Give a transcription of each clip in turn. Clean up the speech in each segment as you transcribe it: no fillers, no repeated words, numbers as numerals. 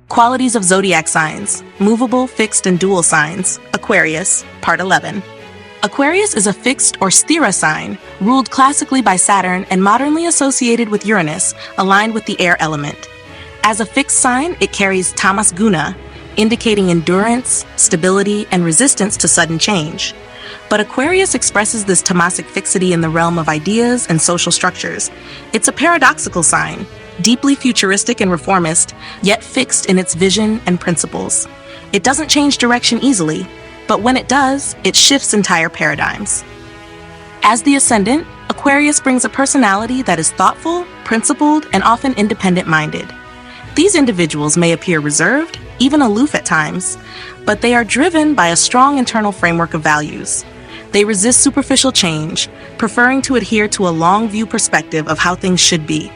Qualities of zodiac signs: movable, fixed, and dual signs. Aquarius, Part 11. Aquarius is a fixed or Sthira sign, ruled classically by Saturn and modernly associated with Uranus, aligned with the air element. As a fixed sign, it carries Tamas Guna, indicating endurance, stability, and resistance to sudden change. But Aquarius expresses this tamasic fixity in the realm of ideas and social structures. It's a paradoxical sign, deeply futuristic and reformist, yet fixed in its vision and principles. It doesn't change direction easily, but when it does, it shifts entire paradigms. As the Ascendant, Aquarius brings a personality that is thoughtful, principled, and often independent-minded. These individuals may appear reserved, even aloof at times, but they are driven by a strong internal framework of values. They resist superficial change, preferring to adhere to a long-view perspective of how things should be.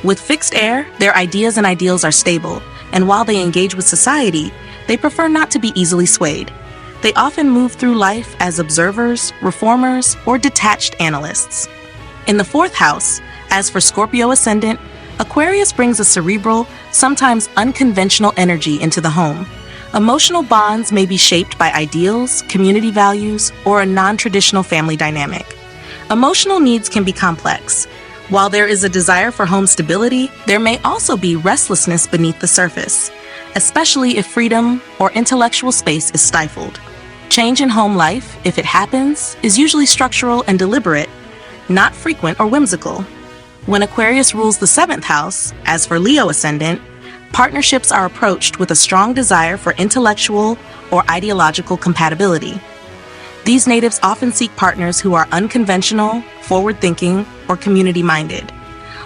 With fixed air, their ideas and ideals are stable, and while they engage with society, they prefer not to be easily swayed. They often move through life as observers, reformers, or detached analysts. In the fourth house, as for Scorpio Ascendant, Aquarius brings a cerebral, sometimes unconventional energy into the home. Emotional bonds may be shaped by ideals, community values, or a non-traditional family dynamic. Emotional needs can be complex. While there is a desire for home stability, there may also be restlessness beneath the surface, especially if freedom or intellectual space is stifled. Change in home life, if it happens, is usually structural and deliberate, not frequent or whimsical. When Aquarius rules the seventh house, as for Leo Ascendant, partnerships are approached with a strong desire for intellectual or ideological compatibility. These natives often seek partners who are unconventional, forward-thinking, or community-minded.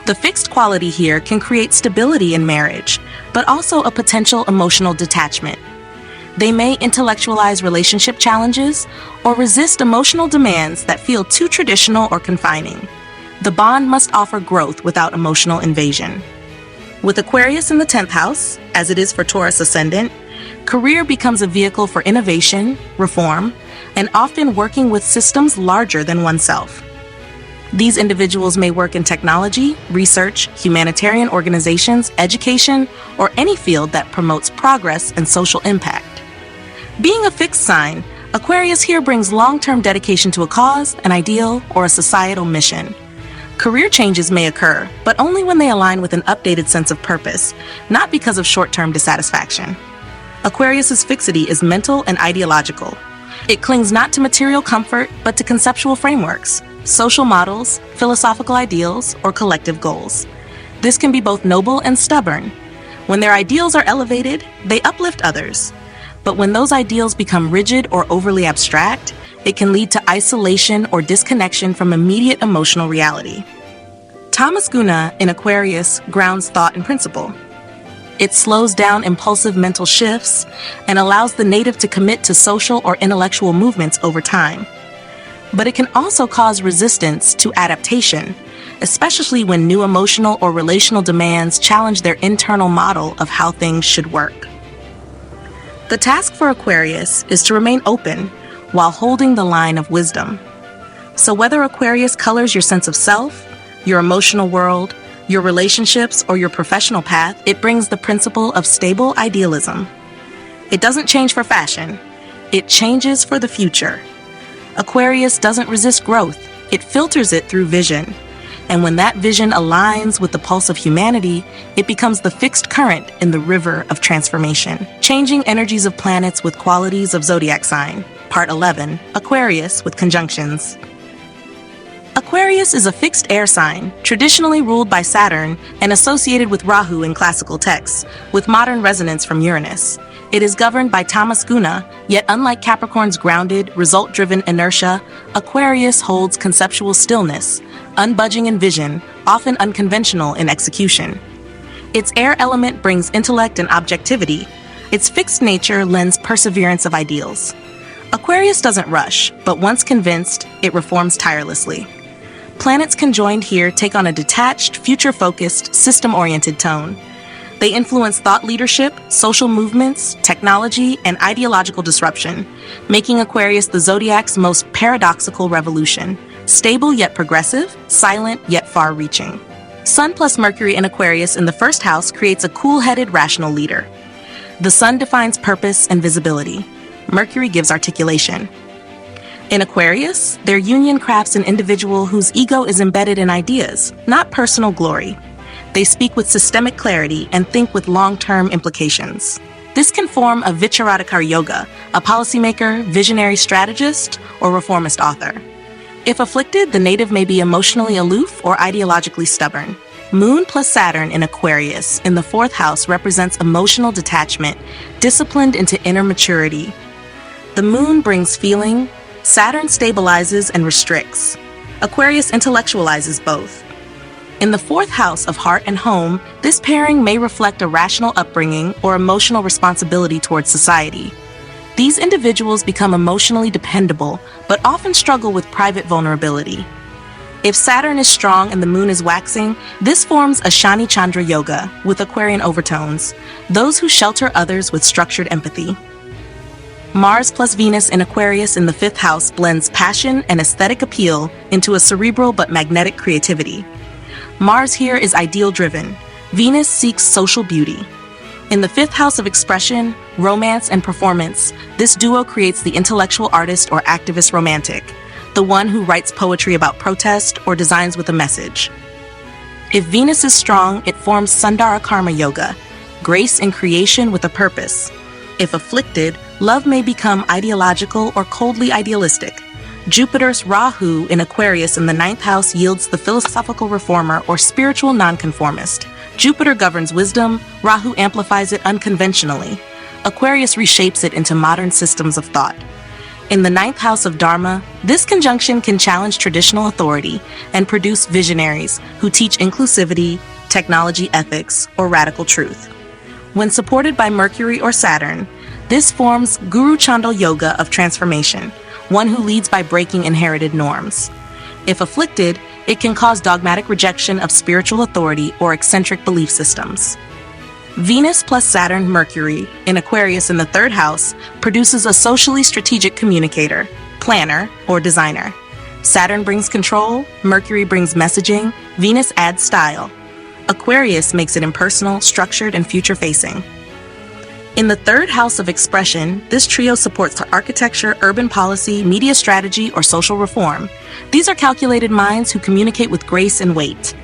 The fixed quality here can create stability in marriage, but also a potential emotional detachment. They may intellectualize relationship challenges or resist emotional demands that feel too traditional or confining. The bond must offer growth without emotional invasion. With Aquarius in the 10th house, as it is for Taurus Ascendant, career becomes a vehicle for innovation, reform, and often working with systems larger than oneself. These individuals may work in technology, research, humanitarian organizations, education, or any field that promotes progress and social impact. Being a fixed sign, Aquarius here brings long-term dedication to a cause, an ideal, or a societal mission. Career changes may occur, but only when they align with an updated sense of purpose, not because of short-term dissatisfaction. Aquarius's fixity is mental and ideological. It clings not to material comfort, but to conceptual frameworks, social models, philosophical ideals, or collective goals. This can be both noble and stubborn. When their ideals are elevated, they uplift others. But when those ideals become rigid or overly abstract, it can lead to isolation or disconnection from immediate emotional reality. Tamas Guna in Aquarius grounds thought and principle. It slows down impulsive mental shifts and allows the native to commit to social or intellectual movements over time. But it can also cause resistance to adaptation, especially when new emotional or relational demands challenge their internal model of how things should work. The task for Aquarius is to remain open while holding the line of wisdom. So whether Aquarius colors your sense of self, your emotional world, your relationships, or your professional path, it brings the principle of stable idealism. It doesn't change for fashion, it changes for the future. Aquarius doesn't resist growth, it filters it through vision. And when that vision aligns with the pulse of humanity, it becomes the fixed current in the river of transformation. Changing energies of planets with qualities of zodiac sign. Part 11, Aquarius with conjunctions. Aquarius is a fixed air sign, traditionally ruled by Saturn and associated with Rahu in classical texts, with modern resonance from Uranus. It is governed by Tamas Guna, yet unlike Capricorn's grounded, result-driven inertia, Aquarius holds conceptual stillness, unbudging in vision, often unconventional in execution. Its air element brings intellect and objectivity. Its fixed nature lends perseverance of ideals. Aquarius doesn't rush, but once convinced, it reforms tirelessly. Planets conjoined here take on a detached, future-focused, system-oriented tone. They influence thought leadership, social movements, technology, and ideological disruption, making Aquarius the zodiac's most paradoxical revolution, stable yet progressive, silent yet far-reaching. Sun plus Mercury in Aquarius in the first house creates a cool-headed, rational leader. The Sun defines purpose and visibility. Mercury gives articulation. In Aquarius, their union crafts an individual whose ego is embedded in ideas, not personal glory. They speak with systemic clarity and think with long-term implications. This can form a Vicharadakar yoga, a policymaker, visionary strategist, or reformist author. If afflicted, the native may be emotionally aloof or ideologically stubborn. Moon plus Saturn in Aquarius in the fourth house represents emotional detachment, disciplined into inner maturity. The Moon brings feeling, Saturn stabilizes and restricts. Aquarius intellectualizes both. In the fourth house of heart and home, this pairing may reflect a rational upbringing or emotional responsibility towards society. These individuals become emotionally dependable, but often struggle with private vulnerability. If Saturn is strong and the Moon is waxing, this forms a Shani Chandra yoga with Aquarian overtones, those who shelter others with structured empathy. Mars plus Venus in Aquarius in the fifth house blends passion and aesthetic appeal into a cerebral but magnetic creativity. Mars here is ideal-driven. Venus seeks social beauty. In the fifth house of expression, romance, and performance, this duo creates the intellectual artist or activist romantic, the one who writes poetry about protest or designs with a message. If Venus is strong, it forms Sundara Karma Yoga, grace in creation with a purpose. If afflicted, love may become ideological or coldly idealistic. Jupiter's Rahu in Aquarius in the ninth house yields the philosophical reformer or spiritual nonconformist. Jupiter governs wisdom, Rahu amplifies it unconventionally. Aquarius reshapes it into modern systems of thought. In the ninth house of Dharma, this conjunction can challenge traditional authority and produce visionaries who teach inclusivity, technology ethics, or radical truth. When supported by Mercury or Saturn, this forms Guru Chandal Yoga of transformation, one who leads by breaking inherited norms. If afflicted, it can cause dogmatic rejection of spiritual authority or eccentric belief systems. Venus plus Saturn Mercury in Aquarius in the third house produces a socially strategic communicator, planner, or designer. Saturn brings control, Mercury brings messaging, Venus adds style. Aquarius makes it impersonal, structured, and future-facing. In the third house of expression, this trio supports architecture, urban policy, media strategy, or social reform. These are calculated minds who communicate with grace and weight.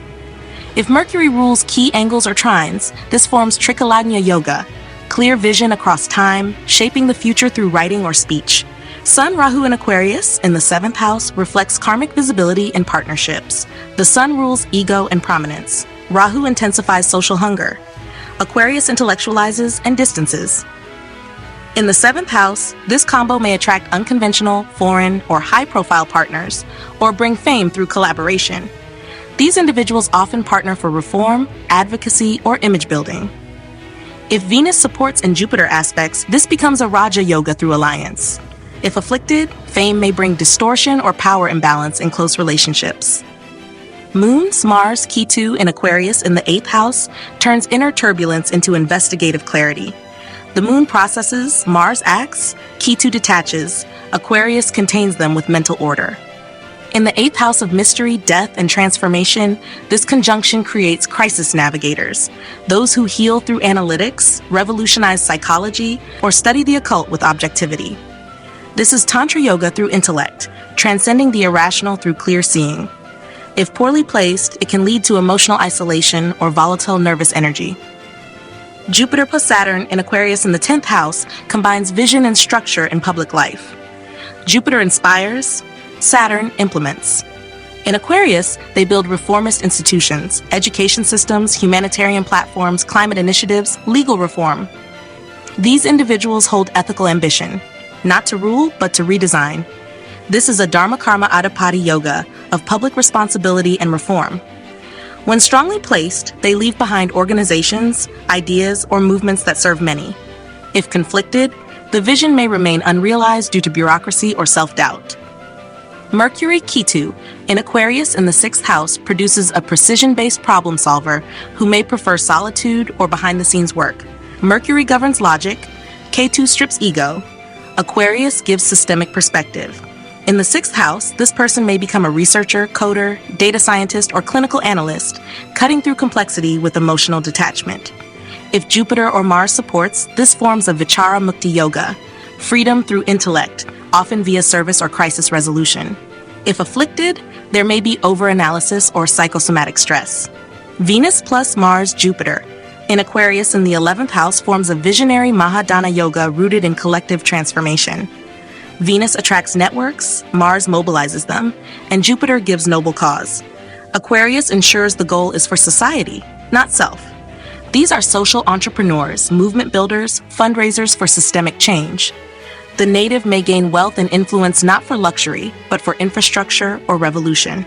If Mercury rules key angles or trines, this forms Trikalagna Yoga, clear vision across time, shaping the future through writing or speech. Sun Rahu in Aquarius in the seventh house reflects karmic visibility and partnerships. The Sun rules ego and prominence. Rahu intensifies social hunger. Aquarius intellectualizes and distances. In the seventh house, this combo may attract unconventional, foreign, or high-profile partners, or bring fame through collaboration. These individuals often partner for reform, advocacy, or image building. If Venus supports in Jupiter aspects, this becomes a Raja Yoga through alliance. If afflicted, fame may bring distortion or power imbalance in close relationships. Moon's Mars Ketu in Aquarius in the eighth house turns inner turbulence into investigative clarity. The Moon processes, Mars acts, Ketu detaches, Aquarius contains them with mental order. In the eighth house of mystery, death, and transformation, this conjunction creates crisis navigators, those who heal through analytics, revolutionize psychology, or study the occult with objectivity. This is Tantra Yoga through intellect, transcending the irrational through clear seeing. If poorly placed, it can lead to emotional isolation or volatile nervous energy. Jupiter plus Saturn in Aquarius in the 10th house combines vision and structure in public life. Jupiter inspires, Saturn implements. In Aquarius, they build reformist institutions, education systems, humanitarian platforms, climate initiatives, legal reform. These individuals hold ethical ambition, not to rule, but to redesign. This is a Dharma Karma Adipati Yoga of public responsibility and reform. When strongly placed, they leave behind organizations, ideas, or movements that serve many. If conflicted, the vision may remain unrealized due to bureaucracy or self-doubt. Mercury Ketu in Aquarius in the sixth house produces a precision-based problem solver who may prefer solitude or behind-the-scenes work. Mercury governs logic, Ketu strips ego, Aquarius gives systemic perspective. In the sixth house, this person may become a researcher, coder, data scientist, or clinical analyst, cutting through complexity with emotional detachment. If Jupiter or Mars supports, this forms a Vichara Mukti Yoga, freedom through intellect, often via service or crisis resolution. If afflicted, there may be overanalysis or psychosomatic stress. Venus plus Mars Jupiter in Aquarius in the 11th house forms a visionary Mahadana Yoga rooted in collective transformation. Venus attracts networks, Mars mobilizes them, and Jupiter gives noble cause. Aquarius ensures the goal is for society, not self. These are social entrepreneurs, movement builders, fundraisers for systemic change. The native may gain wealth and influence not for luxury, but for infrastructure or revolution.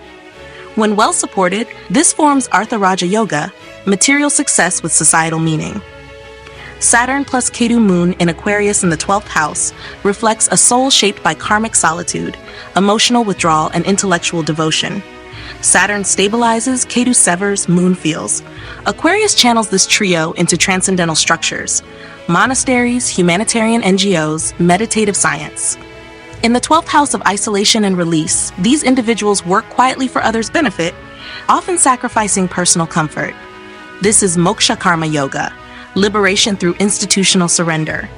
When well supported, this forms Artha Raja Yoga, material success with societal meaning. Saturn plus Ketu moon in Aquarius in the 12th house reflects a soul shaped by karmic solitude, emotional withdrawal, and intellectual devotion. Saturn stabilizes, Ketu severs, moon feels. Aquarius channels this trio into transcendental structures: monasteries, humanitarian NGOs, meditative science. In the 12th house of isolation and release, these individuals work quietly for others' benefit, often sacrificing personal comfort. This is Moksha Karma Yoga, liberation through institutional surrender.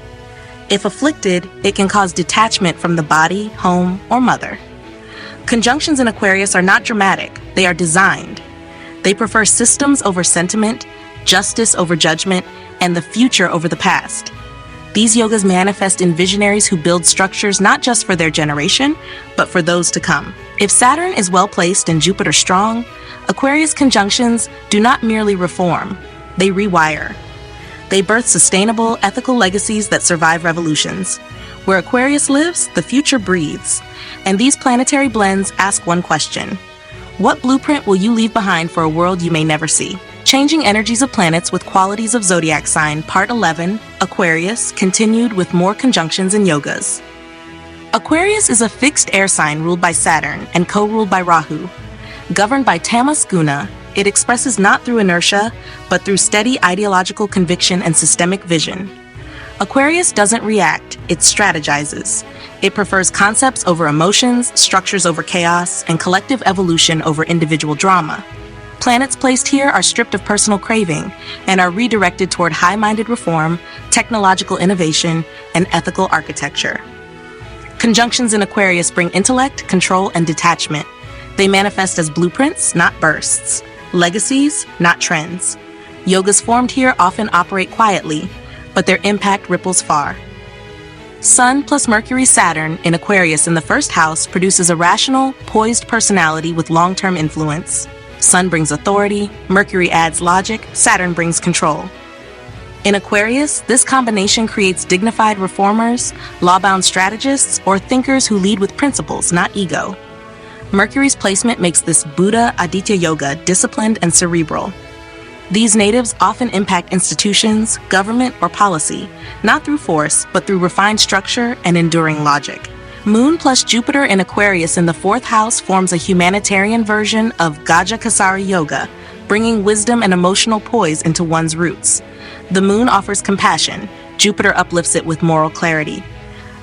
If afflicted, it can cause detachment from the body, home, or mother. Conjunctions in Aquarius are not dramatic, they are designed. They prefer systems over sentiment, justice over judgment, and the future over the past. These yogas manifest in visionaries who build structures not just for their generation, but for those to come. If Saturn is well placed and Jupiter strong, Aquarius conjunctions do not merely reform, they rewire. They birth sustainable, ethical legacies that survive revolutions. Where Aquarius lives, the future breathes. And these planetary blends ask one question: what blueprint will you leave behind for a world you may never see? Changing energies of planets with qualities of zodiac sign, Part 11, Aquarius, continued with more conjunctions and yogas. Aquarius is a fixed air sign ruled by Saturn and co-ruled by Rahu. Governed by Tamas Guna, it expresses not through inertia, but through steady ideological conviction and systemic vision. Aquarius doesn't react, it strategizes. It prefers concepts over emotions, structures over chaos, and collective evolution over individual drama. Planets placed here are stripped of personal craving and are redirected toward high-minded reform, technological innovation, and ethical architecture. Conjunctions in Aquarius bring intellect, control, and detachment. They manifest as blueprints, not bursts. Legacies, not trends. Yogas formed here often operate quietly, but their impact ripples far. Sun plus Mercury Saturn in Aquarius in the first house produces a rational, poised personality with long-term influence. Sun brings authority, Mercury adds logic, Saturn brings control. In Aquarius, this combination creates dignified reformers, law-bound strategists, or thinkers who lead with principles, not ego. Mercury's placement makes this Buddha Aditya Yoga disciplined and cerebral. These natives often impact institutions, government, or policy, not through force, but through refined structure and enduring logic. Moon plus Jupiter in Aquarius in the 4th house forms a humanitarian version of Gajakasari Yoga, bringing wisdom and emotional poise into one's roots. The moon offers compassion, Jupiter uplifts it with moral clarity.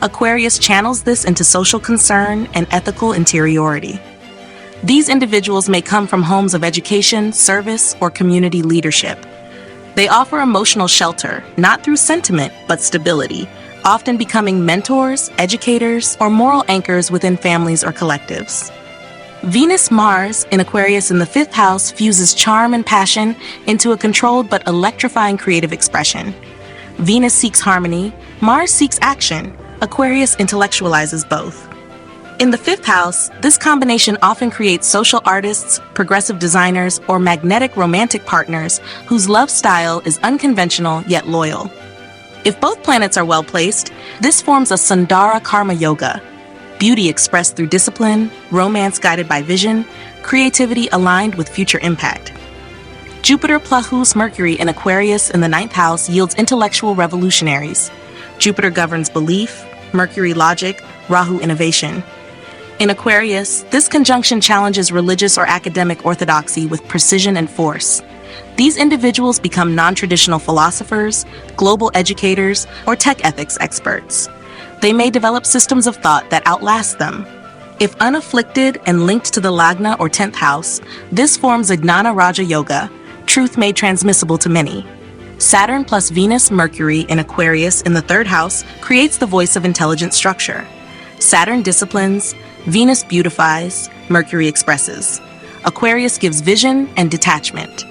Aquarius channels this into social concern and ethical interiority. These individuals may come from homes of education, service, or community leadership. They offer emotional shelter, not through sentiment, but stability, often becoming mentors, educators, or moral anchors within families or collectives. Venus-Mars in Aquarius in the 5th house fuses charm and passion into a controlled but electrifying creative expression. Venus seeks harmony, Mars seeks action, Aquarius intellectualizes both. In the 5th house, this combination often creates social artists, progressive designers, or magnetic romantic partners whose love style is unconventional yet loyal. If both planets are well placed, this forms a Sundara Karma Yoga, beauty expressed through discipline, romance guided by vision, creativity aligned with future impact. Jupiter plus Mercury in Aquarius in the 9th house yields intellectual revolutionaries. Jupiter governs belief, Mercury logic, Rahu innovation. In Aquarius, this conjunction challenges religious or academic orthodoxy with precision and force. These individuals become non-traditional philosophers, global educators, or tech ethics experts. They may develop systems of thought that outlast them. If unafflicted and linked to the Lagna or 10th house, this forms a Gnana Raja Yoga, truth made transmissible to many. Saturn plus Venus, Mercury in Aquarius in the 3rd house creates the voice of intelligent structure. Saturn disciplines, Venus beautifies, Mercury expresses. Aquarius gives vision and detachment.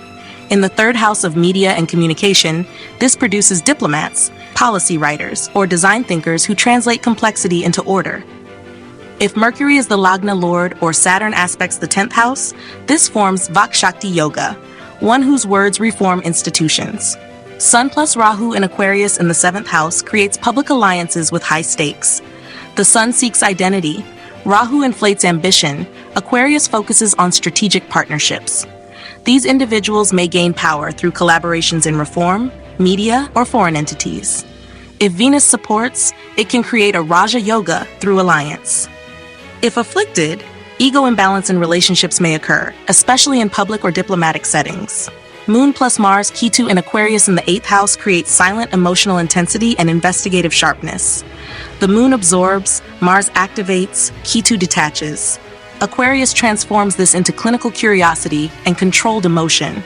In the 3rd house of media and communication, this produces diplomats, policy writers, or design thinkers who translate complexity into order. If Mercury is the Lagna Lord or Saturn aspects the 10th house, this forms Vakshakti Yoga, one whose words reform institutions. Sun plus Rahu in Aquarius in the 7th house creates public alliances with high stakes. The Sun seeks identity, Rahu inflates ambition, Aquarius focuses on strategic partnerships. These individuals may gain power through collaborations in reform, media, or foreign entities. If Venus supports, it can create a Raja Yoga through alliance. If afflicted, ego imbalance in relationships may occur, especially in public or diplomatic settings. Moon plus Mars, Ketu in Aquarius in the 8th house creates silent emotional intensity and investigative sharpness. The Moon absorbs, Mars activates, Ketu detaches. Aquarius transforms this into clinical curiosity and controlled emotion.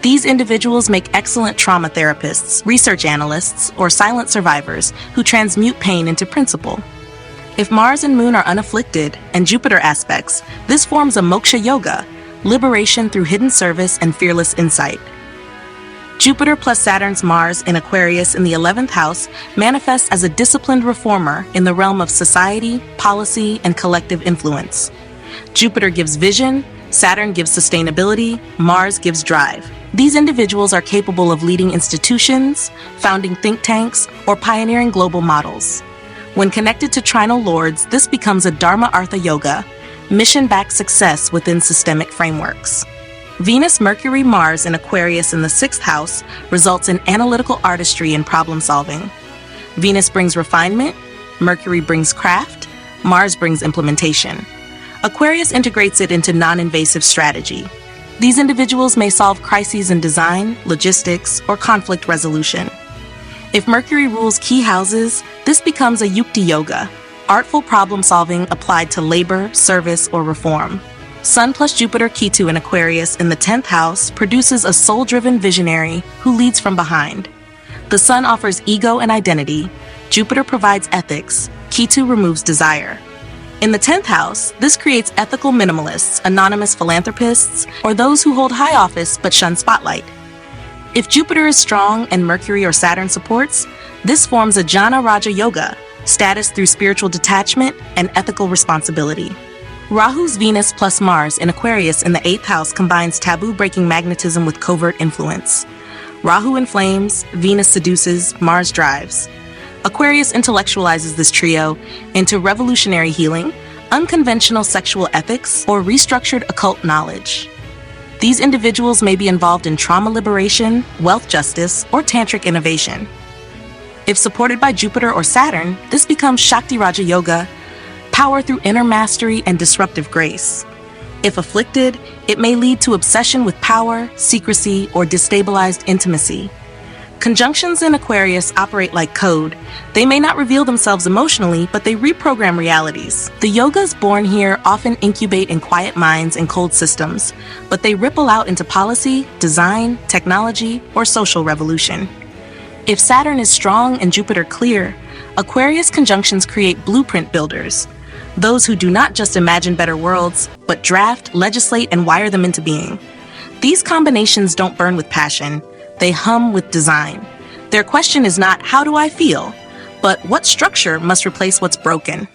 These individuals make excellent trauma therapists, research analysts, or silent survivors who transmute pain into principle. If Mars and Moon are unafflicted and Jupiter aspects, this forms a Moksha Yoga, liberation through hidden service and fearless insight. Jupiter plus Saturn's Mars in Aquarius in the 11th house manifests as a disciplined reformer in the realm of society, policy, and collective influence. Jupiter gives vision, Saturn gives sustainability, Mars gives drive. These individuals are capable of leading institutions, founding think tanks, or pioneering global models. When connected to trinal lords, this becomes a Dharma Artha Yoga, mission-backed success within systemic frameworks. Venus, Mercury, Mars in Aquarius in the 6th house results in analytical artistry and problem-solving. Venus brings refinement, Mercury brings craft, Mars brings implementation. Aquarius integrates it into non-invasive strategy. These individuals may solve crises in design, logistics, or conflict resolution. If Mercury rules key houses, this becomes a Yukti Yoga, artful problem-solving applied to labor, service, or reform. Sun plus Jupiter Ketu in Aquarius in the 10th house produces a soul-driven visionary who leads from behind. The Sun offers ego and identity, Jupiter provides ethics, Ketu removes desire. In the 10th house, this creates ethical minimalists, anonymous philanthropists, or those who hold high office but shun spotlight. If Jupiter is strong and Mercury or Saturn supports, this forms a Jnana Raja Yoga, status through spiritual detachment and ethical responsibility. Rahu's Venus plus Mars in Aquarius in the 8th house combines taboo-breaking magnetism with covert influence. Rahu inflames, Venus seduces, Mars drives. Aquarius intellectualizes this trio into revolutionary healing, unconventional sexual ethics, or restructured occult knowledge. These individuals may be involved in trauma liberation, wealth justice, or tantric innovation. If supported by Jupiter or Saturn, this becomes Shakti Raja Yoga, power through inner mastery and disruptive grace. If afflicted, it may lead to obsession with power, secrecy, or destabilized intimacy. Conjunctions in Aquarius operate like code. They may not reveal themselves emotionally, but they reprogram realities. The yogas born here often incubate in quiet minds and cold systems, but they ripple out into policy, design, technology, or social revolution. If Saturn is strong and Jupiter clear, Aquarius conjunctions create blueprint builders, those who do not just imagine better worlds, but draft, legislate, and wire them into being. These combinations don't burn with passion. They hum with design. Their question is not, how do I feel? But what structure must replace what's broken?